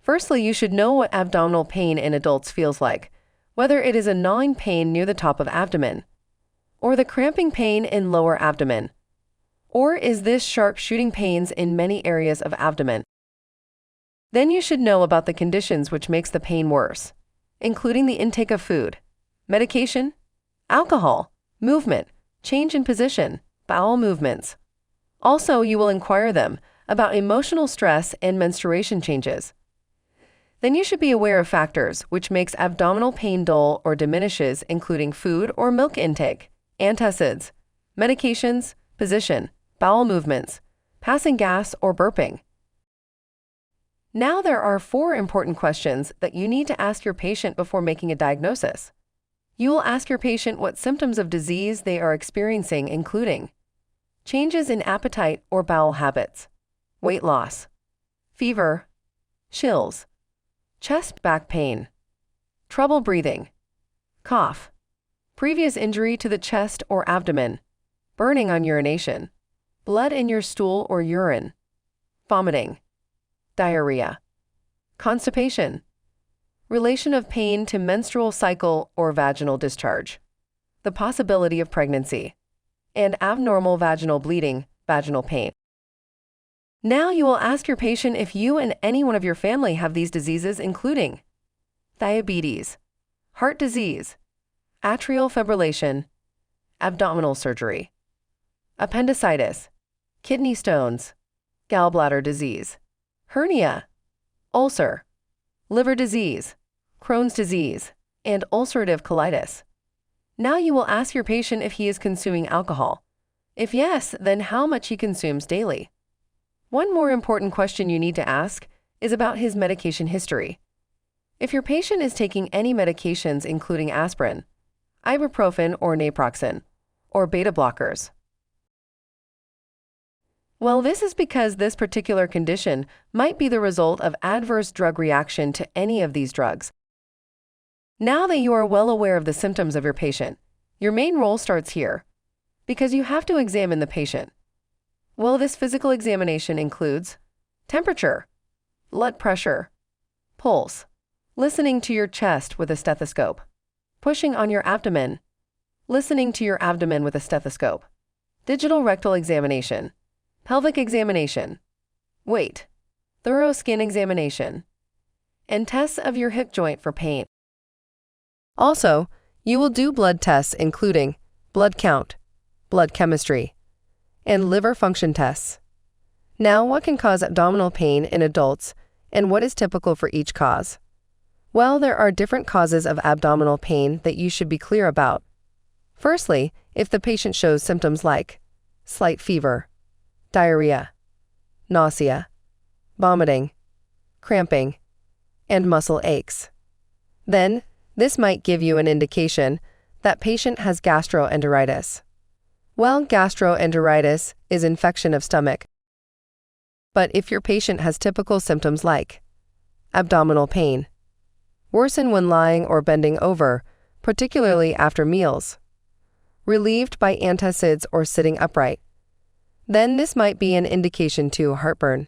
Firstly, you should know what abdominal pain in adults feels like, whether it is a gnawing pain near the top of abdomen, or the cramping pain in lower abdomen, or is this sharp shooting pains in many areas of abdomen. Then you should know about the conditions which makes the pain worse, including the intake of food, medication, alcohol, movement, change in position, bowel movements. Also, you will inquire them about emotional stress and menstruation changes. Then you should be aware of factors which makes abdominal pain dull or diminishes, including food or milk intake, antacids, medications, position, bowel movements, passing gas or burping. Now there are 4 important questions that you need to ask your patient before making a diagnosis. You will ask your patient what symptoms of disease they are experiencing, including changes in appetite or bowel habits, weight loss, fever, chills, chest back pain, trouble breathing, cough, previous injury to the chest or abdomen, burning on urination, blood in your stool or urine, vomiting, diarrhea, constipation, relation of pain to menstrual cycle or vaginal discharge, the possibility of pregnancy, and abnormal vaginal bleeding, vaginal pain. Now you will ask your patient if you and anyone of your family have these diseases, including diabetes, heart disease, atrial fibrillation, abdominal surgery, appendicitis, kidney stones, gallbladder disease, hernia, ulcer, liver disease, Crohn's disease, and ulcerative colitis. Now you will ask your patient if he is consuming alcohol. If yes, then how much he consumes daily. One more important question you need to ask is about his medication history. If your patient is taking any medications including aspirin, ibuprofen or naproxen, or beta blockers. Well, this is because this particular condition might be the result of adverse drug reaction to any of these drugs. Now that you are well aware of the symptoms of your patient, your main role starts here, because you have to examine the patient. Well, this physical examination includes temperature, blood pressure, pulse, listening to your chest with a stethoscope, pushing on your abdomen, listening to your abdomen with a stethoscope, digital rectal examination, pelvic examination, weight, thorough skin examination, and tests of your hip joint for pain. Also, you will do blood tests including blood count, blood chemistry, and liver function tests. Now, what can cause abdominal pain in adults and what is typical for each cause? Well, there are different causes of abdominal pain that you should be clear about. Firstly, if the patient shows symptoms like slight fever, diarrhea, nausea, vomiting, cramping, and muscle aches, then this might give you an indication that patient has gastroenteritis. Well, gastroenteritis is infection of stomach. But if your patient has typical symptoms like abdominal pain, worsen when lying or bending over, particularly after meals, relieved by antacids or sitting upright, then this might be an indication to heartburn.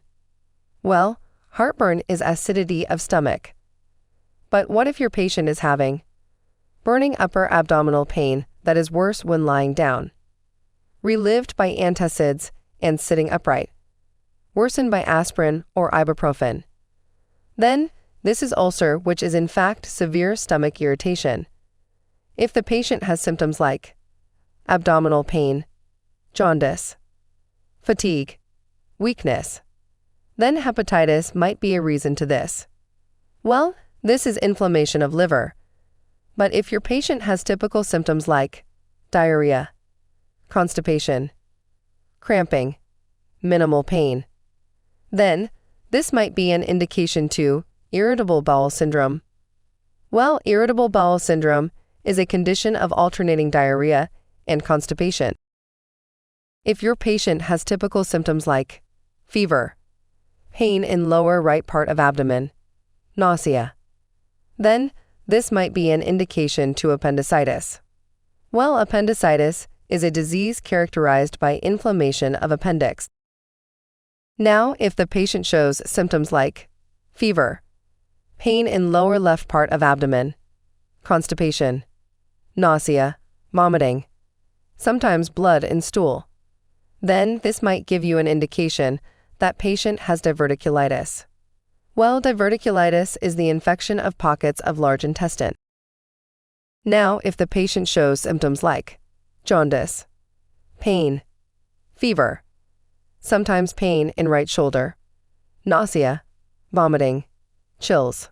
Well, heartburn is acidity of stomach. But what if your patient is having burning upper abdominal pain that is worse when lying down, relived by antacids and sitting upright, worsened by aspirin or ibuprofen? Then, this is ulcer, which is in fact severe stomach irritation. If the patient has symptoms like abdominal pain, jaundice, fatigue, weakness, then hepatitis might be a reason to this. Well, this is inflammation of liver. But if your patient has typical symptoms like diarrhea, constipation, cramping, minimal pain, then this might be an indication to irritable bowel syndrome. Well, irritable bowel syndrome is a condition of alternating diarrhea and constipation. If your patient has typical symptoms like fever, pain in lower right part of abdomen, nausea, then this might be an indication to appendicitis. Well, appendicitis is a disease characterized by inflammation of appendix. Now, if the patient shows symptoms like fever, pain in lower left part of abdomen, constipation, nausea, vomiting, sometimes blood in stool. Then this might give you an indication that patient has diverticulitis. Well, diverticulitis is the infection of pockets of large intestine. Now, if the patient shows symptoms like jaundice, pain, fever, sometimes pain in right shoulder, nausea, vomiting, chills,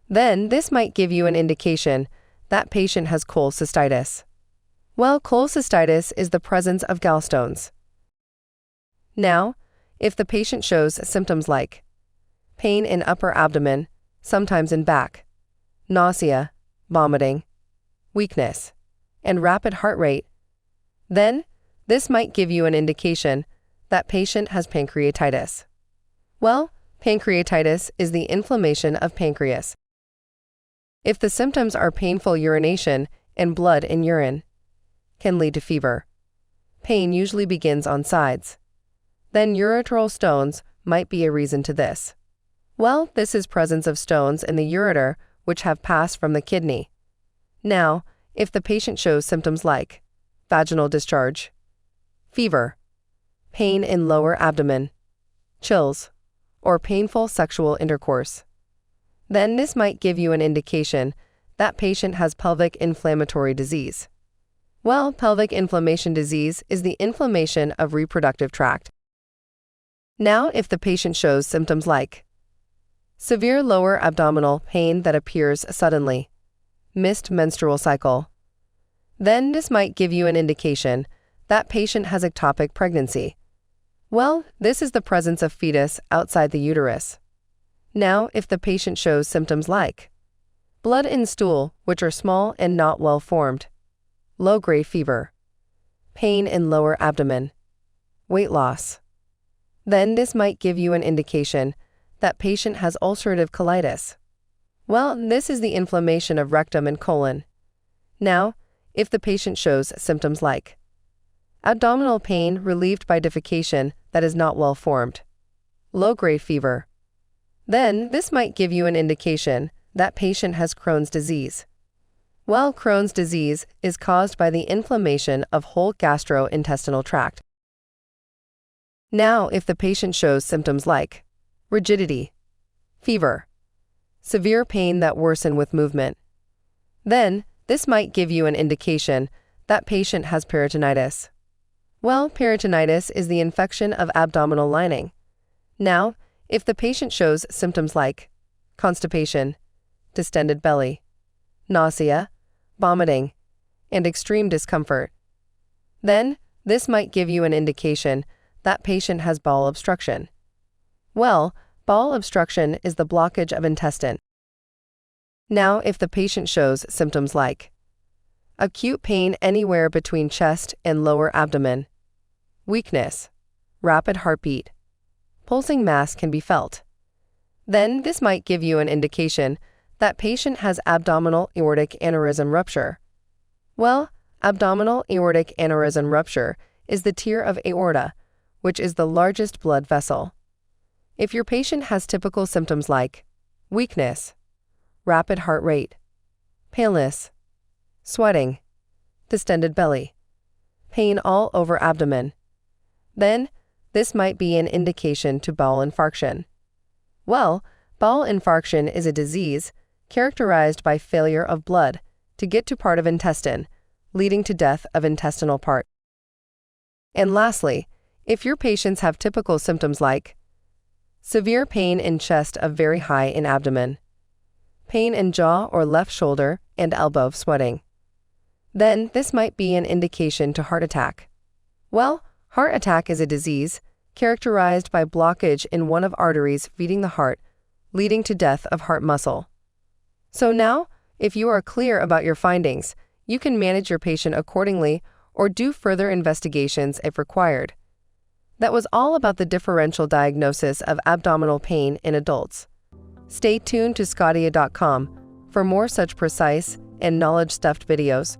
then this might give you an indication that patient has cholecystitis. Well, cholecystitis is the presence of gallstones. Now, if the patient shows symptoms like pain in upper abdomen, sometimes in back, nausea, vomiting, weakness, and rapid heart rate, then this might give you an indication that patient has pancreatitis. Well, pancreatitis is the inflammation of pancreas. If the symptoms are painful urination and blood in urine, can lead to fever. Pain usually begins on sides. Then ureteral stones might be a reason to this. Well, this is presence of stones in the ureter which have passed from the kidney. Now, if the patient shows symptoms like vaginal discharge, fever, pain in lower abdomen, chills, or painful sexual intercourse, then this might give you an indication that patient has pelvic inflammatory disease. Well, pelvic inflammation disease is the inflammation of reproductive tract. Now, if the patient shows symptoms like severe lower abdominal pain that appears suddenly, missed menstrual cycle, then this might give you an indication that patient has ectopic pregnancy. Well, this is the presence of fetus outside the uterus. Now, if the patient shows symptoms like blood in stool, which are small and not well formed, low-grade fever, pain in lower abdomen, weight loss, then this might give you an indication that patient has ulcerative colitis. Well, this is the inflammation of rectum and colon. Now, if the patient shows symptoms like abdominal pain relieved by defecation that is not well formed, low-grade fever, then this might give you an indication that patient has Crohn's disease. Well, Crohn's disease is caused by the inflammation of whole gastrointestinal tract. Now, if the patient shows symptoms like rigidity, fever, severe pain that worsen with movement, then this might give you an indication that patient has peritonitis. Well, peritonitis is the infection of abdominal lining. Now, if the patient shows symptoms like constipation, distended belly, nausea, vomiting, and extreme discomfort, then this might give you an indication that patient has bowel obstruction. Well, bowel obstruction is the blockage of intestine. Now, if the patient shows symptoms like acute pain anywhere between chest and lower abdomen, weakness, rapid heartbeat, pulsing mass can be felt, then this might give you an indication that patient has abdominal aortic aneurysm rupture. Well, abdominal aortic aneurysm rupture is the tier of aorta, which is the largest blood vessel. If your patient has typical symptoms like weakness, rapid heart rate, paleness, sweating, distended belly, pain all over abdomen, then this might be an indication to bowel infarction. Well, bowel infarction is a disease characterized by failure of blood to get to part of intestine, leading to death of intestinal part. And lastly, if your patients have typical symptoms like severe pain in chest of very high in abdomen, pain in jaw or left shoulder and elbow sweating, then this might be an indication to heart attack. Well, heart attack is a disease characterized by blockage in one of arteries feeding the heart, leading to death of heart muscle. So now, if you are clear about your findings, you can manage your patient accordingly or do further investigations if required. That was all about the differential diagnosis of abdominal pain in adults. Stay tuned to sqadia.com for more such precise and knowledge-stuffed videos.